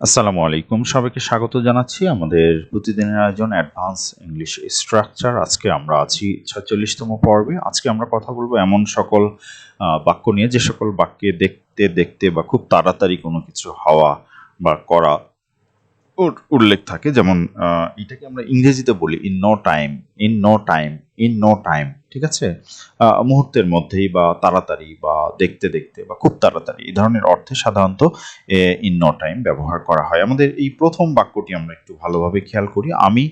আসসালামু আলাইকুম, সবাইকে স্বাগত জানাচ্ছি আমাদের প্রতিদিনের আয়োজন অ্যাডভান্স ইংলিশ স্ট্রাকচার। আজকে আমরা আছি 46তম পর্বে। আজকে আমরা কথা বলবো এমন সকল বাক্য নিয়ে যে সকল বাক্যে দেখতে দেখতে বা খুব তাড়াতাড়ি কোনো কিছু হওয়া বা করা উল্লেখ থাকে। যেমন এটাকে আমরা ইংরেজিতে বলি in no time, in no time, in no time. ঠিক আছে, মুহূর্তের মধ্যেই বা তাড়াতাড়ি বা দেখতে দেখতে বা খুব তাড়াতাড়ি, এই ধরনের অর্থে সাধারণত ইন নো টাইম ব্যবহার করা হয়। আমাদের এই প্রথম বাক্যটি আমরা একটু ভালোভাবে খেয়াল করি। আমি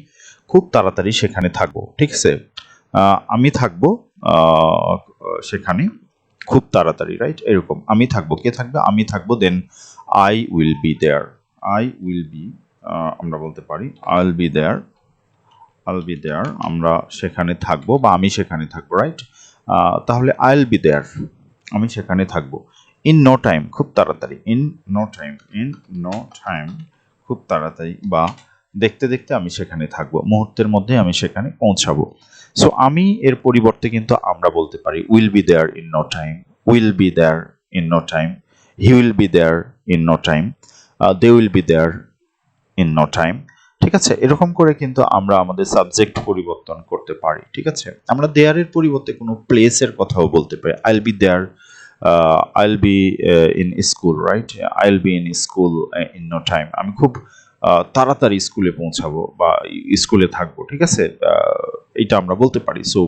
খুব তাড়াতাড়ি সেখানে থাকবো। ঠিক আছে, আমি থাকবো সেখানে খুব তাড়াতাড়ি, রাইট? এরকম আমি থাকবো, কে থাকবে? আমি থাকবো। Then I will be there, I will be, আমরা বলতে পারি আইল বি দেয়ার, আইল বি দেয়ার, আমরা সেখানে থাকবো বা আমি সেখানে থাকবো, রাইট? তাহলে আইল বি দেয়ার, আমি সেখানে থাকবো। ইন নো টাইম, খুব তাড়াতাড়ি। In no time, in no time, খুব তাড়াতাড়ি বা দেখতে দেখতে আমি সেখানে থাকবো, মুহূর্তের মধ্যে আমি সেখানে পৌঁছাবো। সো আমি এর পরিবর্তে কিন্তু আমরা বলতে পারি will be there in no time, will be there in no time, he will be there in no time, they will be there in no time. ঠিক আছে, এরকম করে কিন্তু আমরা আমাদের সাবজেক্ট পরিবর্তন করতে পারি। ঠিক আছে, আমরা দেয়ারের পরিবর্তে কোনো প্লেসের কথাও বলতে পারি। আইল be there, I'll be in school, right? I'll be in school in no time, আমি খুব তাড়াতাড়ি স্কুলে পৌঁছাবো বা স্কুলে থাকবো। ঠিক আছে, এটা আমরা বলতে পারি। সো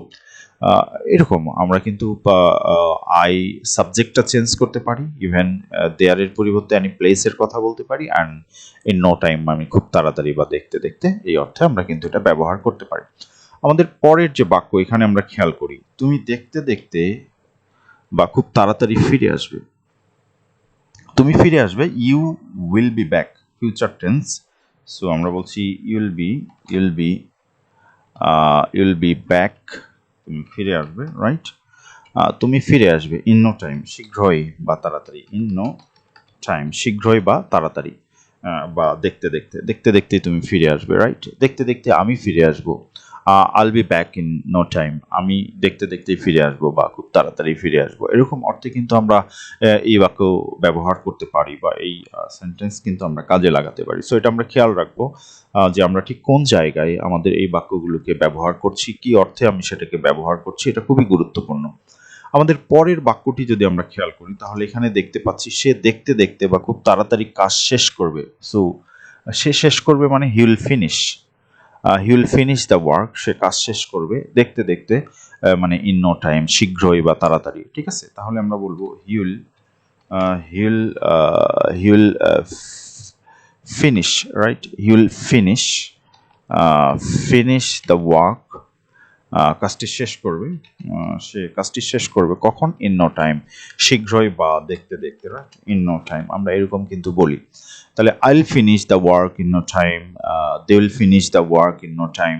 এরকম আমরা কিন্তু আই সাবজেক্টটা চেঞ্জ করতে পারি, ইভেন দেয়ারের পরিবর্তে আমি প্লেসের কথা বলতে পারি, অ্যান্ড ইন নো টাইম আমি খুব তাড়াতাড়ি বা দেখতে দেখতে, এই অর্থে আমরা কিন্তু এটা ব্যবহার করতে পারি। আমাদের পরের যে বাক্য, এখানে আমরা খেয়াল করি তুমি দেখতে দেখতে বা খুব তাড়াতাড়ি ফিরে আসবে। তুমি ফিরে আসবে, you will be back, future tense. So আমরা বলছি ইউল বি ব্যাক, তুমি ফিরে আসবে, রাইট? তুমি ফিরে আসবে ইন নো টাইম, শীঘ্রই বা তাড়াতাড়ি। ইন নো টাইম, শীঘ্রই বা তাড়াতাড়ি, বা দেখতে দেখতে, দেখতে দেখতে তুমি ফিরে আসবে, রাইট? দেখতে দেখতে আমি ফিরে আসবো, I'll be back in no time, আমি দেখতে দেখতেই ফিরে আসবো বা খুব তাড়াতাড়ি ফিরে আসবো। এরকম অর্থে কিন্তু আমরা এই বাক্য ব্যবহার করতে পারি বা এই সেন্টেন্স কিন্তু আমরা কাজে লাগাতে পারি। সো এটা আমরা খেয়াল রাখবো যে আমরা ঠিক কোন জায়গায় আমাদের এই বাক্যগুলোকে ব্যবহার করছি, কি অর্থে আমি সেটাকে ব্যবহার করছি, এটা খুবই গুরুত্বপূর্ণ। আমাদের পরের বাক্যটি যদি আমরা খেয়াল করি, তাহলে এখানে দেখতে পাচ্ছি সে দেখতে দেখতে বা খুব তাড়াতাড়ি কাজ শেষ করবে। সো সে শেষ করবে মানে he will finish, he will finish the work, সে কাজ শেষ করবে দেখতে দেখতে, মানে ইন নো টাইম, শীঘ্রই বা তাড়াতাড়ি। ঠিক আছে, তাহলে আমরা বলবো he will, he will, he will finish, right? He will finish, finish the work, কাজটি শেষ করবে, সে কাজটি শেষ করবে কখন? ইন নো টাইম, শীঘ্রই বা দেখতে দেখতে, রাইট? ইন নো টাইম আমরা এরকম কিন্তু বলি। তাহলে I will finish the work in no time, they will finish the work in no time,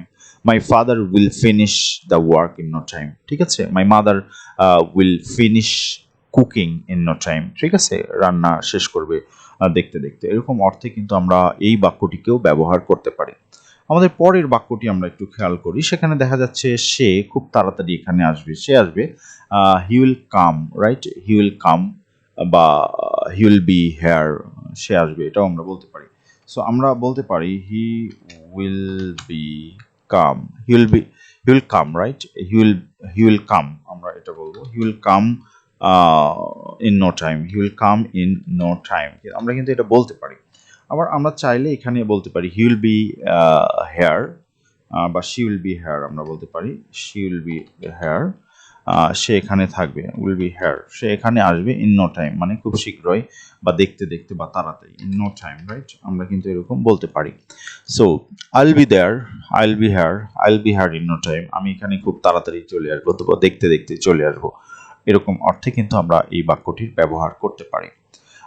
my father will finish the work in no time. ঠিক আছে, my mother will finish cooking in no time. ঠিক আছে, রান্না শেষ করবে দেখতে দেখতে। এরকম অর্থে কিন্তু আমরা এই বাক্যটিকেও ব্যবহার করতে পারি। আমাদের পরের বাক্যটি আমরা একটু খেয়াল করি, সেখানে দেখা যাচ্ছে সে খুব তাড়াতাড়ি এখানে আসবে, সে আসবে, he will come, right? He will come বা হি উইল বি হেয়ার, সে আসবে, এটাও আমরা বলতে পারি। সো আমরা বলতে পারি he will be come, he will come, right? He will come, আমরা এটা বলবো he will come in no time, he will come in no time, আমরা কিন্তু এটা বলতে পারি। আবার আমরা চাইলে এখানে বলতে পারি হি উইল বি হেয়ার বা শি উইল বি হেয়ার, আমরা বলতে পারি শি উইল বি হেয়ার, সে এখানে থাকবে, উইল বি হেয়ার, সে এখানে আসবে ইন নো টাইম মানে খুব শীঘ্রই বা দেখতে দেখতে বা তাড়াতাড়ি, ইন নো টাইম, রাইট? আমরা কিন্তু এরকম বলতে পারি। সো আইল be there, I'll be here, I'll be here in no time, আমি এখানে খুব তাড়াতাড়ি চলে আসবো, তো দেখতে দেখতে চলে আসবো। এরকম অর্থে কিন্তু আমরা এই বাক্যটির ব্যবহার করতে পারি।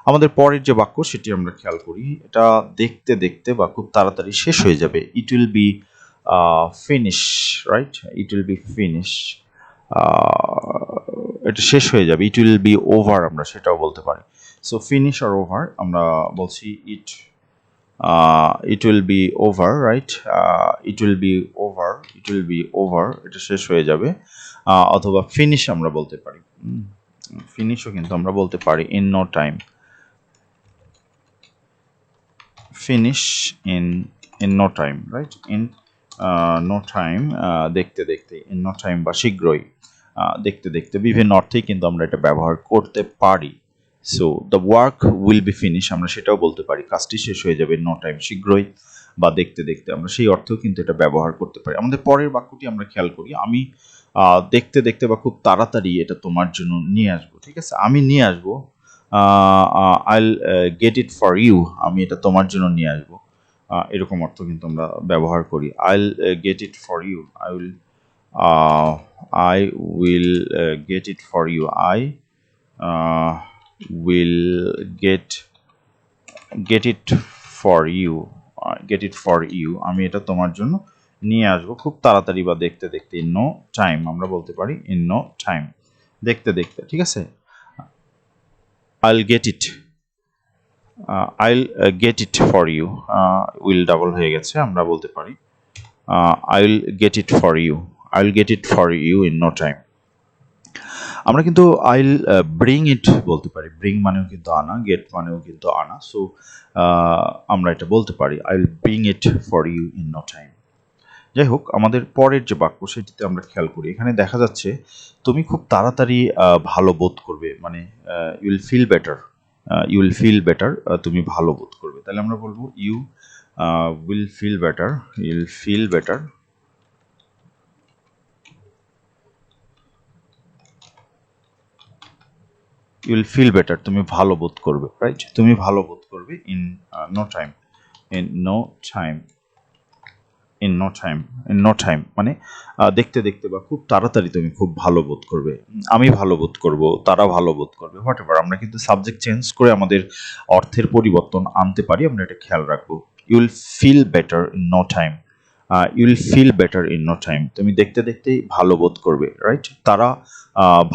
আমাদের পরের যে বাক্য সেটি আমরা খেয়াল করি, এটা দেখতে দেখতে বা খুব তাড়াতাড়ি শেষ হয়ে যাবে। It will be finish, right? It will be finish, এটা শেষ হয়ে যাবে। ইট উইল বি ওভার, আমরা সেটাও বলতে পারি। সো ফিনিশ আর ওভার, আমরা বলছি it will be over, right? It will be over, it will be over, এটা শেষ হয়ে যাবে। অথবা ফিনিশ আমরা বলতে পারি, ফিনিশও কিন্তু আমরা বলতে পারি in no time, finish in no time, right? In no time, দেখতে দেখতে, ইন নো টাইম বা শীঘ্রই, দেখতে দেখতে, বিভিন্ন অর্থেই কিন্তু আমরা এটা ব্যবহার করতে পারি। So the work will be finish, আমরা সেটাও বলতে পারি কাজটি শেষ হয়ে যাবে নো টাইম, শীঘ্রই বা দেখতে দেখতে, আমরা সেই অর্থেও কিন্তু এটা ব্যবহার করতে পারি। আমাদের পরের বাক্যটি আমরা খেয়াল করি, আমি দেখতে দেখতে বা খুব তাড়াতাড়ি এটা তোমার জন্য নিয়ে আসবো। ঠিক আছে, আমি নিয়ে আসবো, আইল গেট ইট ফর ইউ, আমি এটা তোমার জন্য নিয়ে আসবো, এরকম অর্থ কিন্তু আমরা ব্যবহার করি। I'll get it for you, I will get it for you. I will get it for you. Get it for you. আমি এটা তোমার জন্য নিয়ে আসবো খুব তাড়াতাড়ি বা দেখতে দেখতে। ইন নো টাইম, আমরা বলতে পারি ইন নো টাইম, দেখতে দেখতে। ঠিক আছে, I'll get it. I'll get it for you. Will double হয়ে গেছে, আমরা বলতে পারি I'll get it for you. I'll get it for you in no time. আমরা কিন্তু আইল ব্রিং ইট বলতে পারি, ব্রিং মানেও কিন্তু আনা, গেট মানেও কিন্তু আনা। সো আমরা এটা বলতে পারি I'll bring it for you in no time. যাই হোক, আমাদের পরের যে বাক্য সেটিতে আমরা খেয়াল করি, এখানে দেখা যাচ্ছে তুমি খুব তাড়াতাড়ি ভালো বোধ করবে, মানে you will feel better, you will feel better, তুমি ভালো বোধ করবে। তাহলে আমরা বলবো you will feel better, you will feel better, you will feel better, তুমি ভালো বোধ করবে, রাইট? তুমি ভালো বোধ করবে in no time, in no time, in no time, in no time মানে দেখতে দেখতে বা খুব তাড়াতাড়ি তুমি খুব ভালো বোধ করবে, আমি ভালো বোধ করব, তারা ভালো বোধ করবে, হোয়াট এভার। আমরা কিন্তু সাবজেক্ট চেঞ্জ করে আমাদের অর্থের পরিবর্তন আনতে পারি, আমরা এটা খেয়াল রাখবো। You will feel better in no time, you will feel better in no time, তুমি দেখতে দেখতেই ভালো বোধ করবে, রাইট? তারা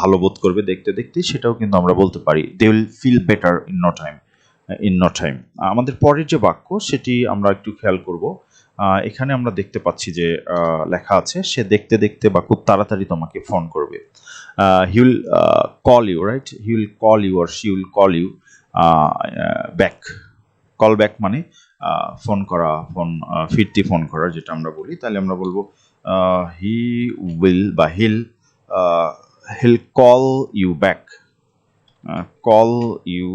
ভালো বোধ করবে দেখতে দেখতেই, সেটাও কিন্তু আমরা বলতে পারি they will feel better in no time, in no time. আমাদের পরের যে বাক্য সেটি আমরা একটু খেয়াল করব। এখানে আমরা দেখতে পাচ্ছি যে লেখা আছে সে দেখতে দেখতে বা খুব তাড়াতাড়ি তোমাকে ফোন করবে। He will call you, right? He will call you or she will call you back. Call back মানে ফোন করা, ফোন ফিরতি ফোন করা যেটা আমরা বলি। তাহলে আমরা বলবো হি উইল বা he'll call you back, call you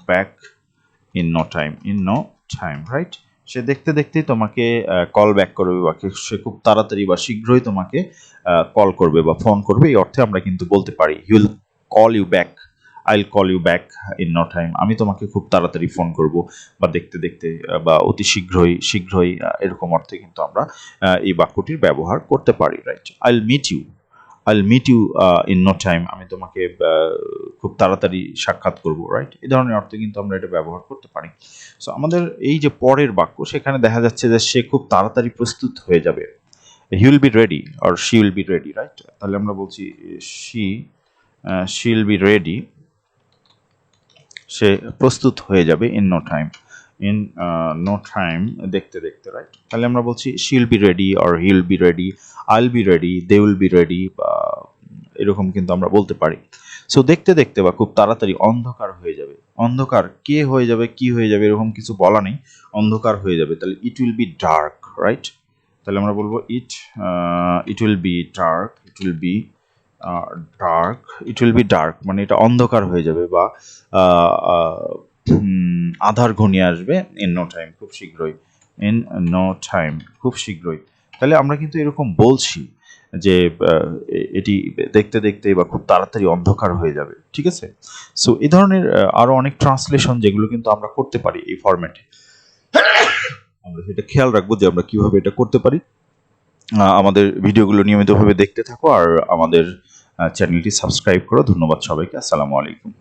back in no time, in no time, right? সে দেখতে দেখতেই তোমাকে কল ব্যাক করবে বা সে খুব তাড়াতাড়ি বা শীঘ্রই তোমাকে কল করবে বা ফোন করবে, এই অর্থে আমরা কিন্তু বলতে পারি he will call you back, I'll call you back in no time, আমি তোমাকে খুব তাড়াতাড়ি ফোন করব বা দেখতে দেখতে বা অতি শীঘ্রই, শীঘ্রই, এরকম অর্থে কিন্তু আমরা এই বাক্যটির ব্যবহার করতে পারি, right? I'll meet you, I'll meet you in no time, আমি তোমাকে খুব তাড়াতাড়ি সাক্ষাৎ করব, রাইট? এই ধরনের অর্থে কিন্তু আমরা এটা ব্যবহার করতে পারি। সো আমাদের এই যে পরের বাক্য, সেখানে দেখা যাচ্ছে যে সে খুব তাড়াতাড়ি প্রস্তুত হয়ে যাবে, he will be ready or she will be ready, right? তাহলে আমরা বলছি শি উইল বি রেডি, সে প্রস্তুত হয়ে যাবে in no time, in no time, দেখতে দেখতে, রাইট? তাহলে আমরা বলছি she will be ready or he will be ready, I will be ready, they will be ready, বা এরকম কিন্তু আমরা বলতে পারি। সো দেখতে দেখতে বা খুব তাড়াতাড়ি অন্ধকার হয়ে যাবে, অন্ধকার কে হয়ে যাবে, কি হয়ে যাবে, এরকম কিছু বলা নেই, অন্ধকার হয়ে যাবে। তাহলে it will be dark, right? তাহলে আমরা বলবো it will be dark, it will be dark, it will be dark মানে এটা অন্ধকার হয়ে যাবে বা আধার ঘনিয়ে আসবে ইন নো টাইম, খুব শীঘ্রই, ইন নো টাইম, খুব শীঘ্রই। তাহলে আমরা কিন্তু এরকম বলছি যে এটি দেখতে দেখতে বা খুব তাড়াতাড়ি অন্ধকার হয়ে যাবে, ঠিক আছে? সো এই ধরনের আরো অনেক ট্রান্সলেশন যেগুলো কিন্তু আমরা করতে পারি এই ফরম্যাটে, আমরা সেটা খেয়াল রাখবো যে আমরা কিভাবে এটা করতে পারি। আমাদের ভিডিওগুলো নিয়মিতভাবে দেখতে থাকো আর আমাদের চ্যানেলটি সাবস্ক্রাইব করো। ধন্যবাদ সবাইকে, আসসালামু আলাইকুম।